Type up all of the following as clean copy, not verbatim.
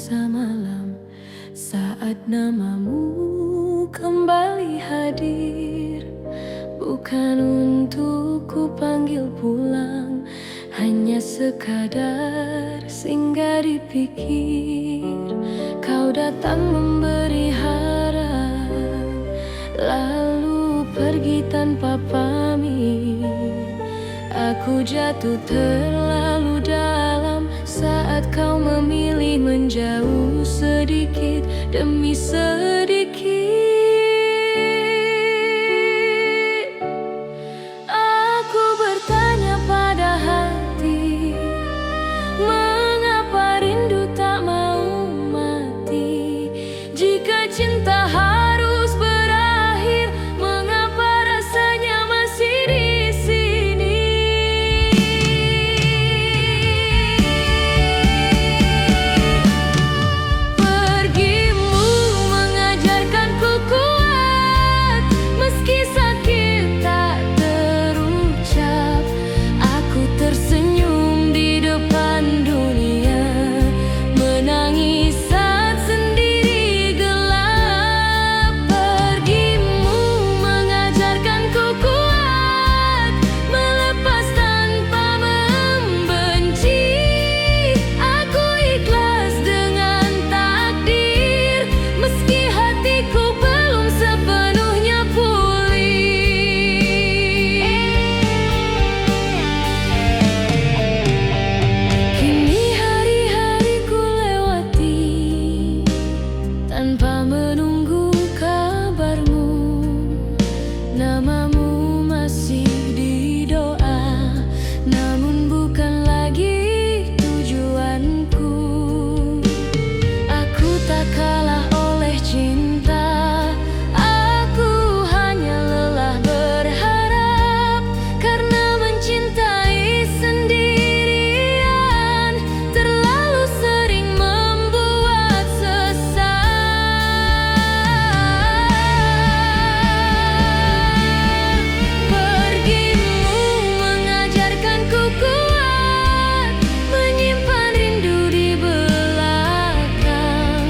terasa malam saat namamu kembali hadir. Bukan untuk ku panggil pulang, hanya sekadar singgah dipikir. Kau datang memberi harap, lalu pergi tanpa pamit. Aku jatuh terlalu dalam saat kau memilih menjauh sedikit demi sedikit. Aku bertanya pada hati, mengapa rindu tak mau mati? Jika cinta harus berakhir, mengapa rasanya masih di sini? Pergimu mengajarkanku kuat, meski sakit tak terucap. Aku tersenyum di depan dunia, menangis saat sendiri gelap. Pergimu mengajarkanku kuat, melepas tanpa membenci. Aku ikhlas dengan takdir, meski hatiku belum sepenuhnya pulih. Kini hari-hariku lewati tanpa menunggu kabarmu. Namamu masih di doa, namun bukan lagi tujuanku. Aku tak kalah oleh cinta, aku hanya lelah berharap. Karena mencintai sendirian terlalu sering membuat sesat. Pergimu mengajarkanku kuat, menyimpan rindu di belakang.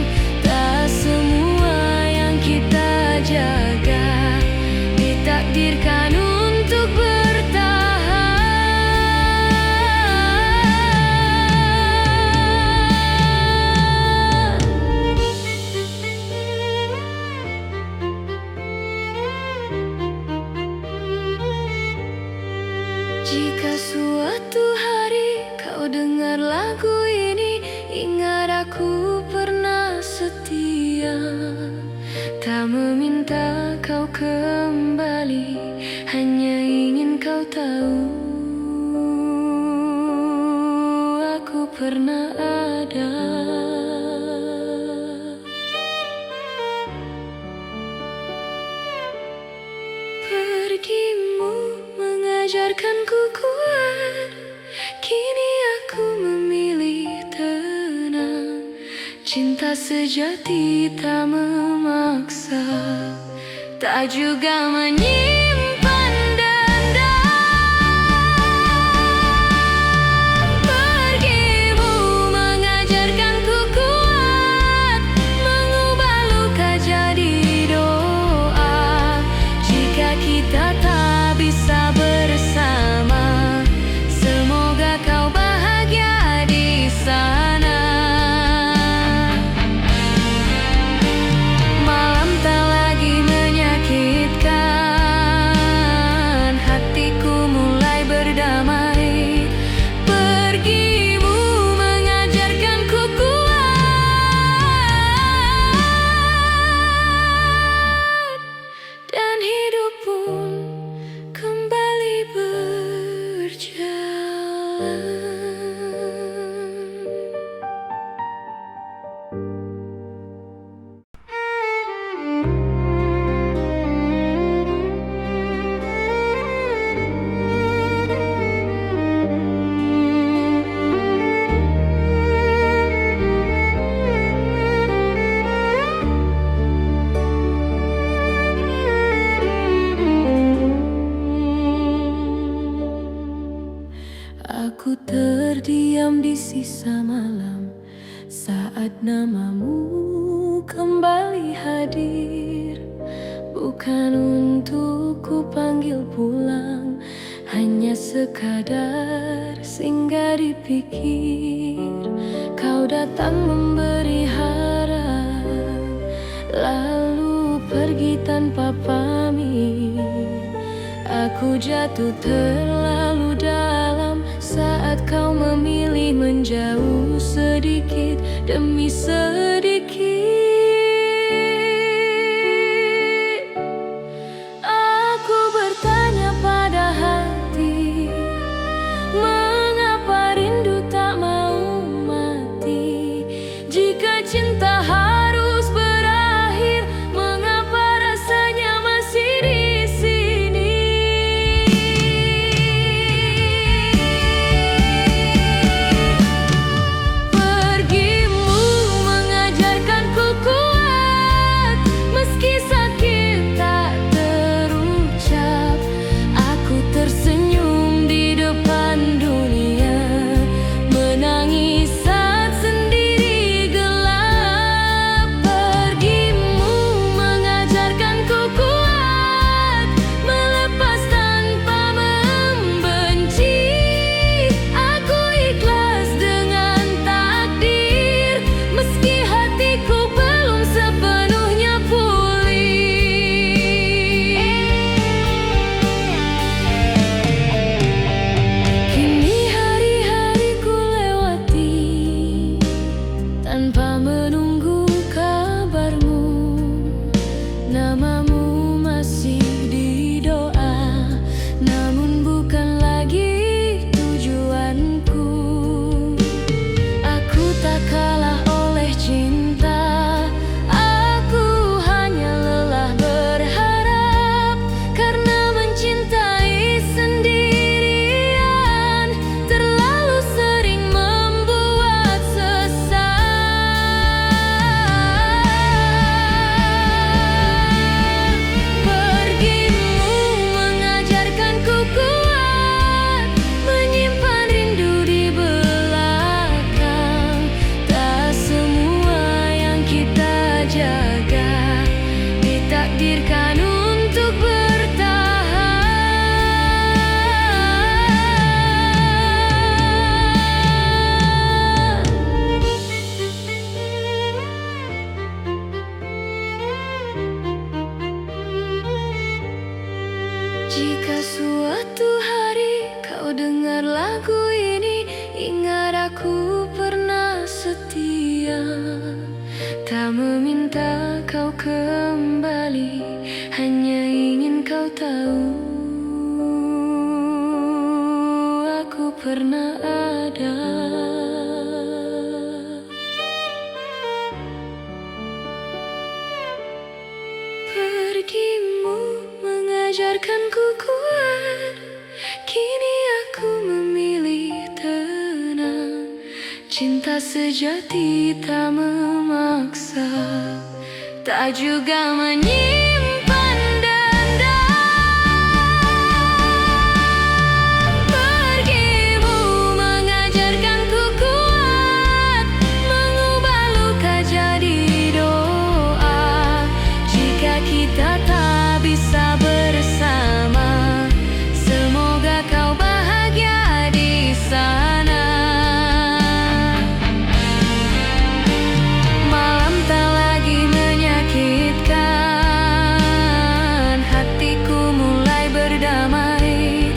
Tak semua yang kita jaga ditakdirkan untuk bertahan. Jika suatu hari kau dengar lagu ini, ingat aku pernah setia. Tak meminta kau kembali, hanya ingin kau tahu aku pernah ada. Pergimu mengajarkanku kuat, kini aku memilih tenang. Cinta sejati tak memaksa, tak juga menyimpan dendam. Pergimu mengajarkanku kuat, mengubah luka jadi doa. Jika kita tak bisa bersama, semoga kau bahagia di sana. Malam tak lagi menyakitkan, bukan untuk ku panggil pulang, hanya sekadar singgah dipikir. Kau datang memberi harap, lalu pergi tanpa pamit. Aku jatuh terlalu dalam saat kau memilih menjauh sedikit demi sedikit. Aku bertanya pada hati, mengapa rindu tak mau mati? Jika cinta harus berakhir, mengapa rasanya masih di sini? Pergimu mengajarkanku kuat, meski sakit tak terucap. Aku tersenyum di depan dunia, menangis saat sendiri gelap. Pergimu mengajarkanku kuat, melepas tanpa membenci. Aku ikhlas dengan takdir, meski hatiku belum sepenuhnya pulih. Kini hari-hariku lewati tanpa menunggu kabarmu. Namamu masih di doa, namun bukan lagi tujuanku. Aku tak kalah oleh cinta, aku hanya lelah berharap. Karena mencintai sendirian terlalu sering membuat sesat. Pergimu mengajarkanku kuat, menyimpan rindu di belakang. Tak semua yang kita jaga ditakdirkan untuk bertahan. Jika suatu hari kau dengar lagu ini, ingat aku pernah setia. Tak meminta kau kembali, hanya ingin kau tahu aku pernah ada. Pergimu mengajarkanku kuat, kini aku memilih tenang. Cinta sejati tak memaksa, tak juga menyimpan dendam. Pergimu mengajarkanku kuat, mengubah luka jadi doa. Jika kita tak bisa bersama, semoga kau bahagia di sana. Malam tak lagi menyakitkan, hatiku mulai berdamai.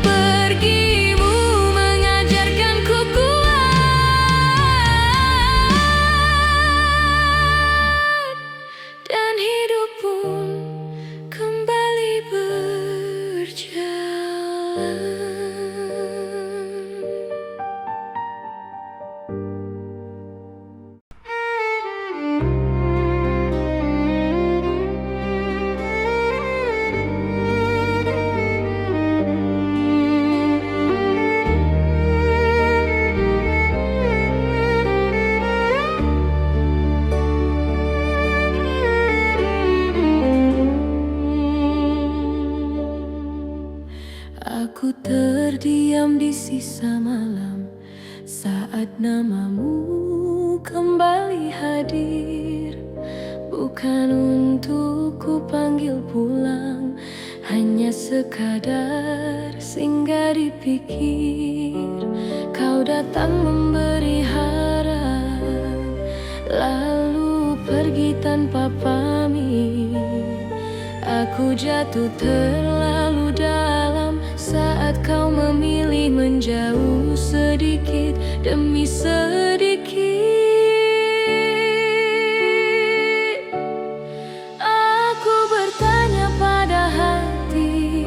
Pergimu mengajarkanku kuat, dan hidup pun kembali berjalan. Aku terdiam di sisa malam saat namamu kembali hadir. bukan untuk ku panggil pulang, hanya sekadar singgah dipikir. Kau datang memberi harap, lalu pergi tanpa pamit. Aku jatuh terlalu dalam saat kau memilih menjauh sedikit demi sedikit. Aku bertanya pada hati,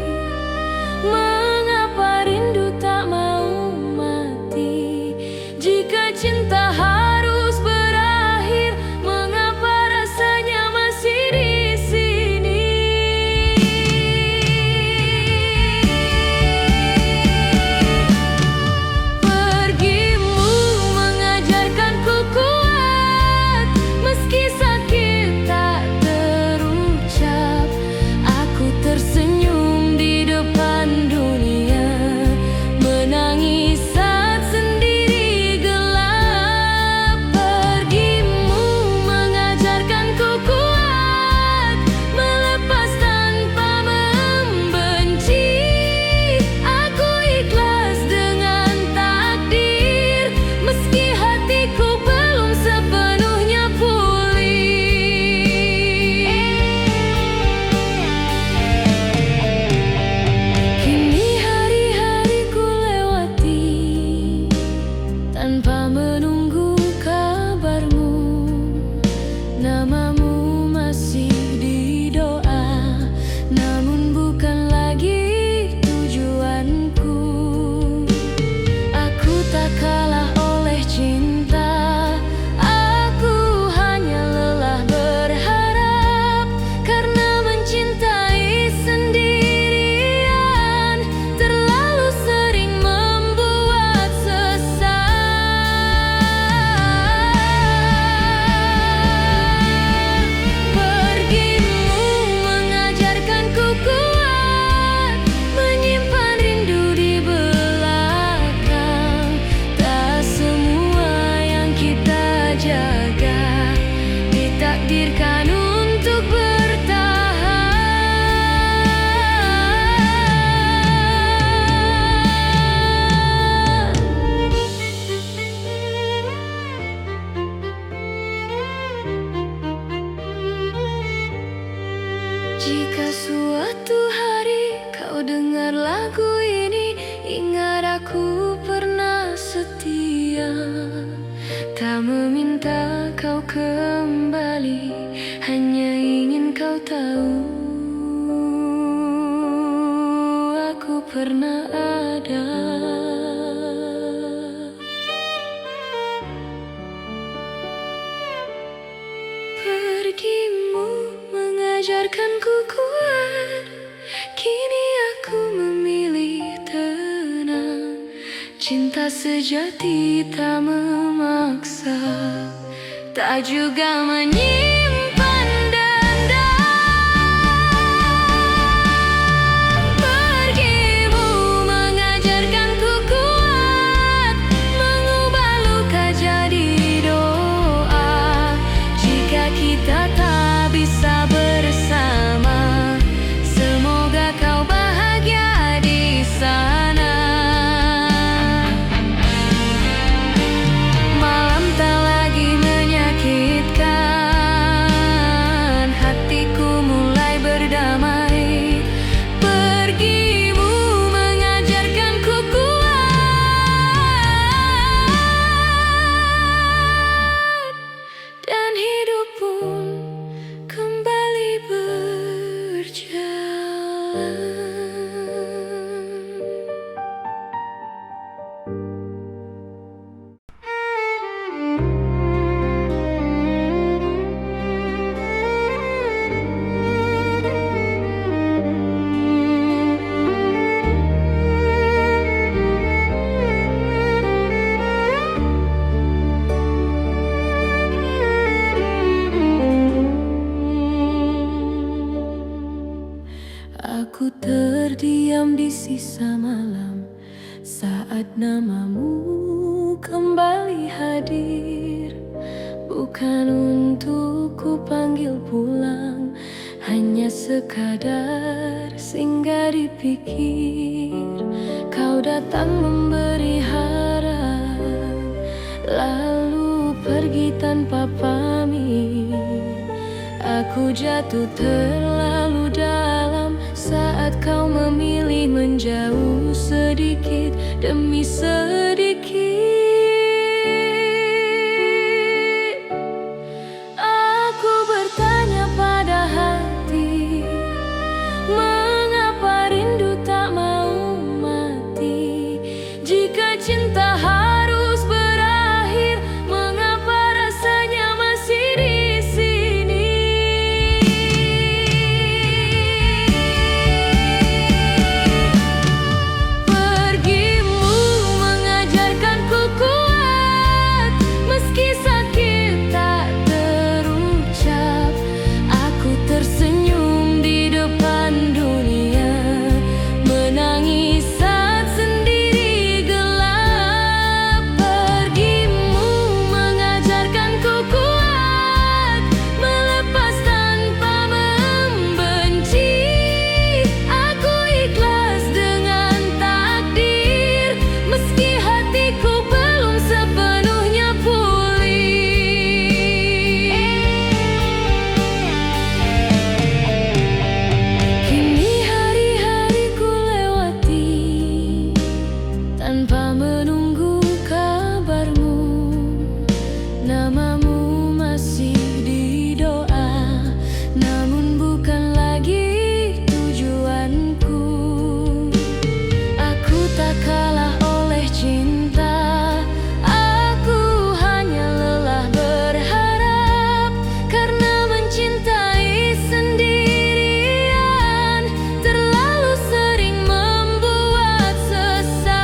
mengapa rindu tak mau mati? Jika cinta harus berakhir, mengapa rasanya masih di sini? Pergimu mengajarkanku kuat, meski sakit tak terucap. Aku tersenyum di depan dunia, menangis saat sendiri gelap. Pergimu mengajarkanku kuat, melepas tanpa membenci. Aku ikhlas dengan takdir, meski hatiku belum sepenuhnya pulih. Kini hari-hariku lewati tanpa menunggu kabarmu. Namamu masih di doa, namun bukan lagi tujuanku. Aku tak kalah oleh cinta, aku hanya lelah berharap. Karena mencintai sendirian terlalu sering membuat sesat. Pergimu mengajarkanku kuat, menyimpan rindu di belakang. Tak semua yang kita jaga ditakdirkan untuk bertahan. Jika suatu hari kau dengar lagu ini, ingat aku pernah setia. Tak meminta kau kembali, hanya ingin kau tahu aku pernah ada. Pergimu mengajarkanku kuat, kini aku memilih tenang. Cinta sejati tak memaksa, tak juga menyimpan dendam. Pergimu mengajarkanku kuat, mengubah luka jadi doa. Jika kita tak bisa bersama, semoga kau bahagia di sana. Malam tak lagi menyakitkan, hatiku mulai berdamai. Pergimu mengajarkanku kuat, dan hidup pun kembali berjalan. Aku terdiam di sisa malam saat namamu kembali hadir. bukan untuk ku panggil pulang, hanya sekadar singgah dipikir. Kau datang memberi harap, lalu pergi tanpa pamit. Aku jatuh terlalu dalam saat kau memilih menjauh sedikit demi sedikit. Aku bertanya pada hati, mengapa rindu tak mau mati? Jika cinta harus berakhir, mengapa rasanya masih di sini? Pergimu mengajarkanku kuat, meski sakit tak terucap. Aku tersenyum di depan dunia, menangis saat sendiri gelap. Pergimu mengajarkanku kuat, melepas tanpa membenci. Aku ikhlas dengan takdir, meski hatiku belum sepenuhnya pulih. Kini hari-hariku lewati tanpa menunggu kabarmu. Namamu masih di doa, namun bukan lagi tujuanku. Aku tak kalah oleh cinta, aku hanya lelah berharap. Karena mencintai sendirian terlalu sering membuat sesat.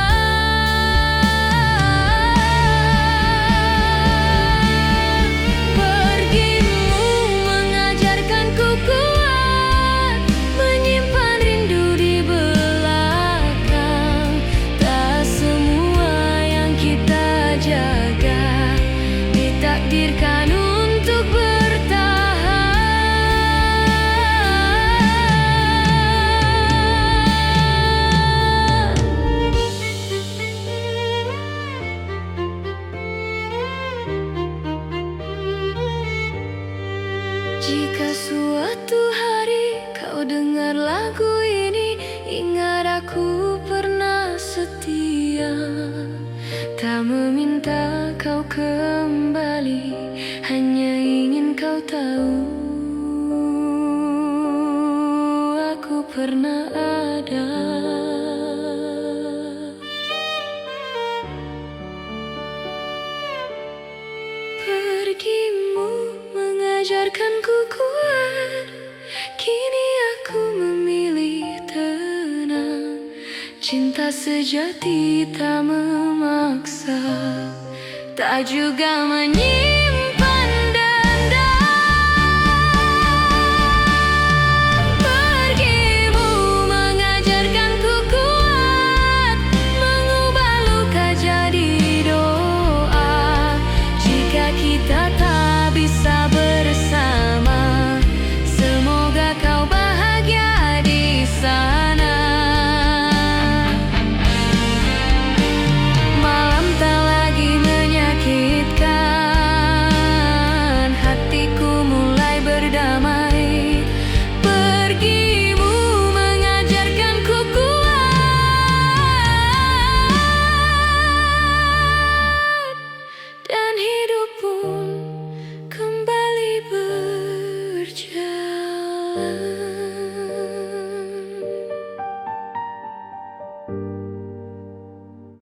Pergimu mengajarkanku kuat, menyimpan rindu di belakang. Tak semua yang kita jaga ditakdirkan untuk bertahan. Jika suatu hari kau dengar lagu ini, ingat aku pernah setia. Tak meminta kau kembali, hanya ingin kau tahu aku pernah ada. Pergimu mengajarkanku kuat, kini aku memilih tenang. Cinta sejati tak memaksa, tak juga menyiksa.